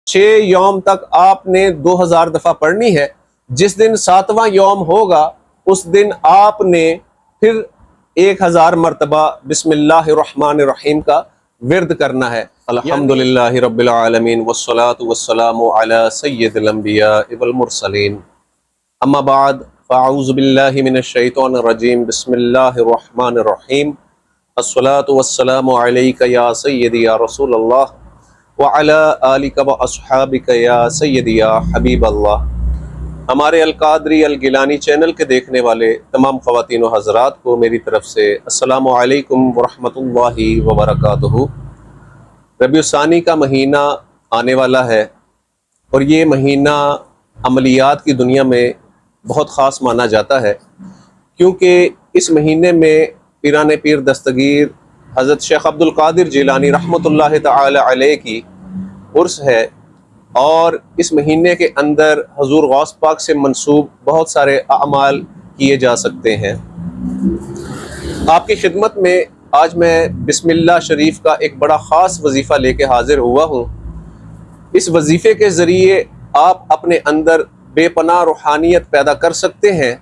6 یوم تک آپ نے 2000 دفعہ پڑھنی ہے۔ جس دن 7واں یوم ہوگا اس دن آپ نے پھر 1000 مرتبہ بسم اللہ الرحمن الرحیم کا ورد کرنا ہے۔ الحمدللہ رب العالمین والصلاة والسلام علی سید الانبیاء والمرسلین، اما بعد فاعوذ باللہ من الشیطان الرجیم، بسم اللہ الرحمن الرحیم، الصلاة والسلام علیک یا سیدی یا رسول اللہ وعلی آلک و اصحابک یا سیدی یا حبیب اللہ۔ ہمارے القادری الگیلانی چینل کے دیکھنے والے تمام خواتین و حضرات کو میری طرف سے السلام علیکم ورحمۃ اللہ وبرکاتہ۔ ربیع الثانی کا مہینہ آنے والا ہے اور یہ مہینہ عملیات کی دنیا میں بہت خاص مانا جاتا ہے، کیونکہ اس مہینے میں پیران پیر دستگیر حضرت شیخ عبد القادر جیلانی رحمۃ اللہ تعالی علیہ کی عرس ہے، اور اس مہینے کے اندر حضور غوث پاک سے منسوب بہت سارے اعمال کیے جا سکتے ہیں۔ آپ کی خدمت میں آج میں بسم اللہ شریف کا ایک بڑا خاص وظیفہ لے کے حاضر ہوا ہوں۔ اس وظیفے کے ذریعے آپ اپنے اندر بے پناہ روحانیت پیدا کر سکتے ہیں،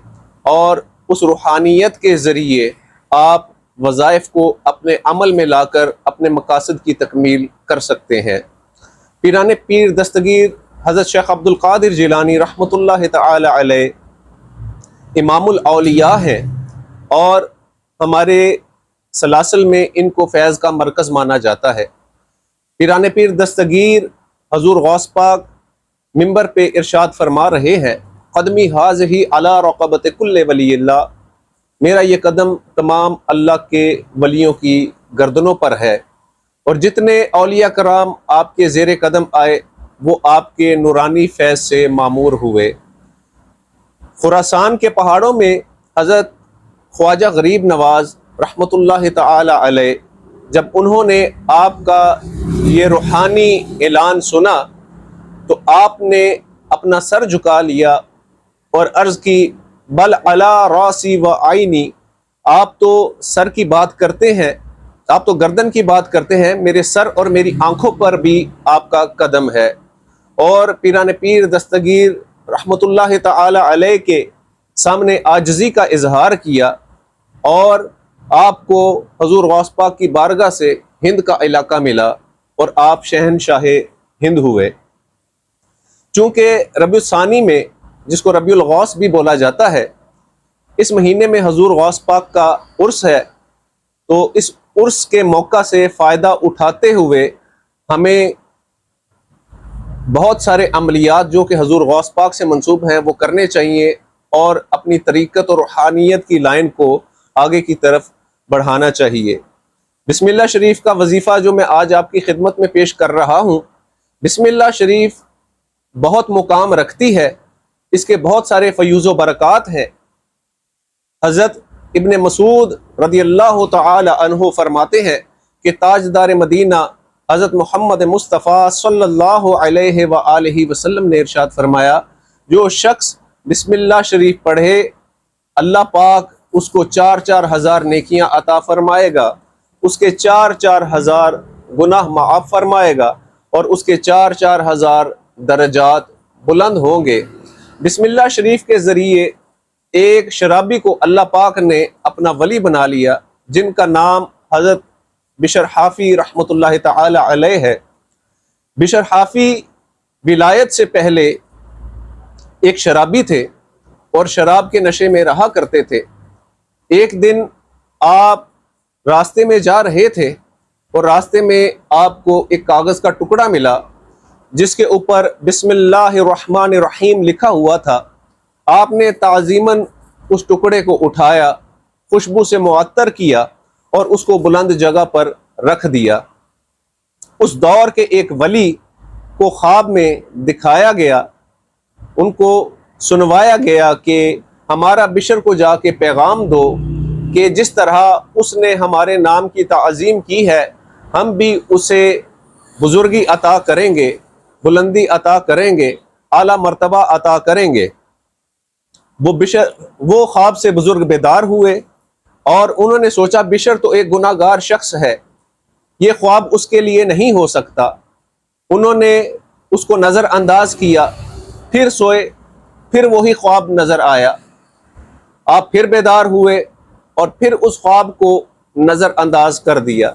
اور اس روحانیت کے ذریعے آپ وظائف کو اپنے عمل میں لا کر اپنے مقاصد کی تکمیل کر سکتے ہیں۔ پیران پیر دستگیر حضرت شیخ عبد القادر جیلانی رحمۃ اللہ تعالی علیہ امام الاولیاء ہیں، اور ہمارے سلاسل میں ان کو فیض کا مرکز مانا جاتا ہے۔ پیران پیر دستگیر حضور غوث پاک منبر پہ ارشاد فرما رہے ہیں، قدمی حاضی علی رقبت کل ولی اللہ، میرا یہ قدم تمام اللہ کے ولیوں کی گردنوں پر ہے، اور جتنے اولیاء کرام آپ کے زیر قدم آئے وہ آپ کے نورانی فیض سے معمور ہوئے۔ خراسان کے پہاڑوں میں حضرت خواجہ غریب نواز رحمۃ اللہ تعالی علیہ جب انہوں نے آپ کا یہ روحانی اعلان سنا تو آپ نے اپنا سر جھکا لیا اور عرض کی، بل علی راسی و عینی، آپ تو سر کی بات کرتے ہیں، آپ تو گردن کی بات کرتے ہیں، میرے سر اور میری آنکھوں پر بھی آپ کا قدم ہے۔ اور پیران پیر دستگیر رحمۃ اللہ تعالی علیہ کے سامنے عاجزی کا اظہار کیا، اور آپ کو حضور غوث پاک کی بارگاہ سے ہند کا علاقہ ملا اور آپ شہنشاہ ہند ہوئے۔ چونکہ ربیع الثانی میں، جس کو ربیع الغوث بھی بولا جاتا ہے، اس مہینے میں حضور غوث پاک کا عرس ہے، تو اس عرس کے موقع سے فائدہ اٹھاتے ہوئے ہمیں بہت سارے عملیات جو کہ حضور غوث پاک سے منسوب ہیں وہ کرنے چاہیے، اور اپنی طریقت اور روحانیت کی لائن کو آگے کی طرف بڑھانا چاہیے۔ بسم اللہ شریف کا وظیفہ جو میں آج آپ کی خدمت میں پیش کر رہا ہوں، بسم اللہ شریف بہت مقام رکھتی ہے، اس کے بہت سارے فیوز و برکات ہیں۔ حضرت ابن مسعود رضی اللہ تعالی عنہ فرماتے ہیں کہ تاجدار مدینہ حضرت محمد مصطفیٰ صلی اللہ علیہ وآلہ وسلم نے ارشاد فرمایا، جو شخص بسم اللہ شریف پڑھے اللہ پاک اس کو 4,000 نیکیاں عطا فرمائے گا، اس کے 4,000 گناہ معاف فرمائے گا، اور اس کے 4,000 درجات بلند ہوں گے۔ بسم اللہ شریف کے ذریعے ایک شرابی کو اللہ پاک نے اپنا ولی بنا لیا، جن کا نام حضرت بشر حافی رحمۃ اللہ تعالی علیہ ہے۔ بشر حافی ولایت سے پہلے ایک شرابی تھے اور شراب کے نشے میں رہا کرتے تھے۔ ایک دن آپ راستے میں جا رہے تھے اور راستے میں آپ کو ایک کاغذ کا ٹکڑا ملا جس کے اوپر بسم اللہ الرحمن الرحیم لکھا ہوا تھا۔ آپ نے تعظیماً اس ٹکڑے کو اٹھایا، خوشبو سے معطر کیا اور اس کو بلند جگہ پر رکھ دیا۔ اس دور کے ایک ولی کو خواب میں دکھایا گیا، ان کو سنوایا گیا کہ ہمارا بشر کو جا کے پیغام دو کہ جس طرح اس نے ہمارے نام کی تعظیم کی ہے، ہم بھی اسے بزرگی عطا کریں گے، بلندی عطا کریں گے، اعلیٰ مرتبہ عطا کریں گے۔ وہ خواب سے بزرگ بیدار ہوئے اور انہوں نے سوچا بشر تو ایک گناہ گار شخص ہے، یہ خواب اس کے لیے نہیں ہو سکتا۔ انہوں نے اس کو نظر انداز کیا، پھر سوئے، پھر وہی خواب نظر آیا، آپ پھر بیدار ہوئے اور پھر اس خواب کو نظر انداز کر دیا۔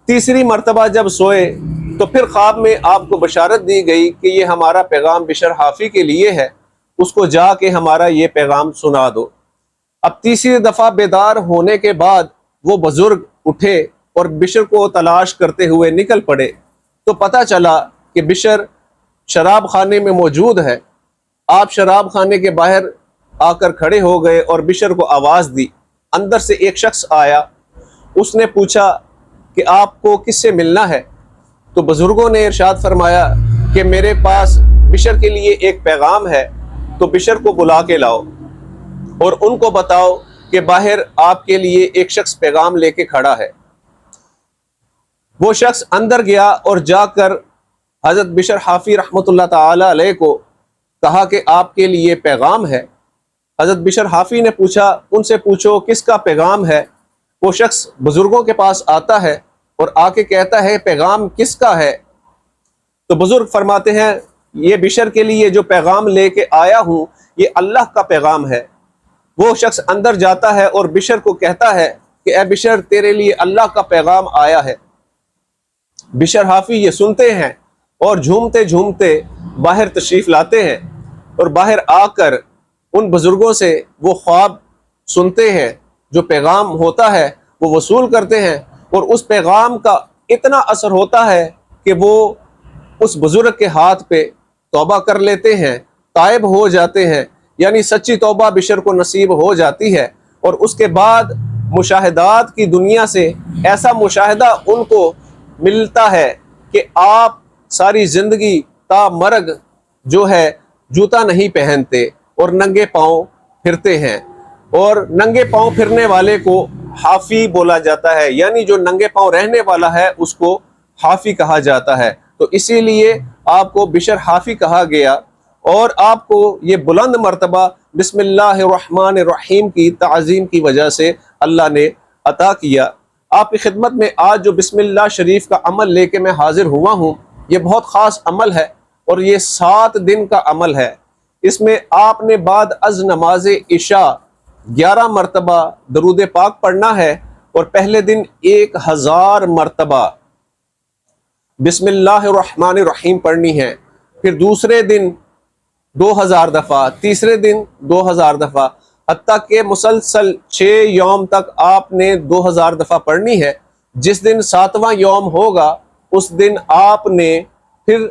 تیسری مرتبہ جب سوئے تو پھر خواب میں آپ کو بشارت دی گئی کہ یہ ہمارا پیغام بشر حافی کے لیے ہے، اس کو جا کے ہمارا یہ پیغام سنا دو۔ اب تیسری دفعہ بیدار ہونے کے بعد وہ بزرگ اٹھے اور بشر کو تلاش کرتے ہوئے نکل پڑے، تو پتہ چلا کہ بشر شراب خانے میں موجود ہے۔ آپ شراب خانے کے باہر آ کر کھڑے ہو گئے اور بشر کو آواز دی۔ اندر سے ایک شخص آیا، اس نے پوچھا کہ آپ کو کس سے ملنا ہے؟ تو بزرگوں نے ارشاد فرمایا کہ میرے پاس بشر کے لیے ایک پیغام ہے، تو بشر کو بلا کے لاؤ اور ان کو بتاؤ کہ باہر آپ کے لیے ایک شخص پیغام لے کے کھڑا ہے۔ وہ شخص اندر گیا اور جا کر حضرت بشر حافی رحمۃ اللہ تعالی علیہ کو کہا کہ آپ کے لیے پیغام ہے۔ حضرت بشر حافی نے پوچھا، ان سے پوچھو کس کا پیغام ہے؟ وہ شخص بزرگوں کے پاس آتا ہے اور آ کے کہتا ہے پیغام کس کا ہے؟ تو بزرگ فرماتے ہیں یہ بشر کے لیے جو پیغام لے کے آیا ہوں یہ اللہ کا پیغام ہے۔ وہ شخص اندر جاتا ہے اور بشر کو کہتا ہے کہ اے بشر تیرے لیے اللہ کا پیغام آیا ہے۔ بشر حافی یہ سنتے ہیں اور جھومتے جھومتے باہر تشریف لاتے ہیں اور باہر آ کر ان بزرگوں سے وہ خواب سنتے ہیں، جو پیغام ہوتا ہے وہ وصول کرتے ہیں، اور اس پیغام کا اتنا اثر ہوتا ہے کہ وہ اس بزرگ کے ہاتھ پہ توبہ کر لیتے ہیں، تائب ہو جاتے ہیں، یعنی سچی توبہ بشر کو نصیب ہو جاتی ہے۔ اور اس کے بعد مشاہدات کی دنیا سے ایسا مشاہدہ ان کو ملتا ہے کہ آپ ساری زندگی تا مرگ جو ہے جوتا نہیں پہنتے اور ننگے پاؤں پھرتے ہیں، اور ننگے پاؤں پھرنے والے کو حافی بولا جاتا ہے، یعنی جو ننگے پاؤں رہنے والا ہے اس کو حافی کہا جاتا ہے۔ تو اسی لیے آپ کو بشر حافی کہا گیا، اور آپ کو یہ بلند مرتبہ بسم اللہ الرحمن الرحیم کی تعظیم کی وجہ سے اللہ نے عطا کیا۔ آپ کی خدمت میں آج جو بسم اللہ شریف کا عمل لے کے میں حاضر ہوا ہوں، یہ بہت خاص عمل ہے اور یہ 7 دن کا عمل ہے۔ اس میں آپ نے بعد از نماز عشاء 11 مرتبہ درود پاک پڑھنا ہے، اور پہلے دن 1000 مرتبہ بسم اللہ الرحمن الرحیم پڑھنی ہے، پھر دوسرے دن 2000 دفعہ، تیسرے دن 2000 دفعہ، حتیٰ کہ مسلسل 6 یوم تک آپ نے 2000 دفعہ پڑھنی ہے۔ جس دن 7واں یوم ہوگا اس دن آپ نے پھر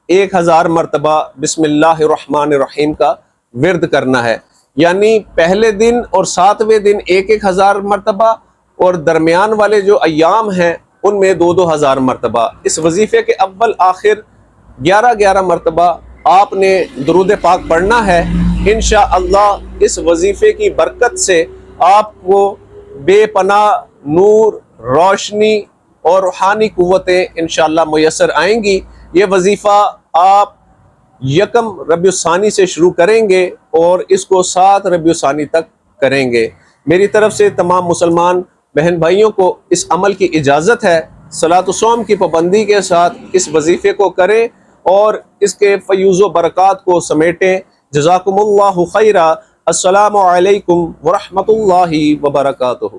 1000 مرتبہ بسم اللہ الرحمن الرحیم کا ورد کرنا ہے، یعنی پہلے دن اور 7ویں دن 1000 مرتبہ، اور درمیان والے جو ایام ہیں ان میں 2000 مرتبہ۔ اس وظیفے کے اول آخر 11 مرتبہ آپ نے درود پاک پڑھنا ہے۔ انشاءاللہ اس وظیفے کی برکت سے آپ کو بے پناہ نور، روشنی اور روحانی قوتیں انشاءاللہ میسر آئیں گی۔ یہ وظیفہ آپ 1 ربیع الثانی سے شروع کریں گے اور اس کو 7 ربیع الثانی تک کریں گے۔ میری طرف سے تمام مسلمان بہن بھائیوں کو اس عمل کی اجازت ہے۔ صلاۃ و صوم کی پابندی کے ساتھ اس وظیفے کو کریں اور اس کے فیوز و برکات کو سمیٹیں۔ جزاکم اللہ خیرا۔ السلام علیکم ورحمۃ اللہ وبرکاتہ۔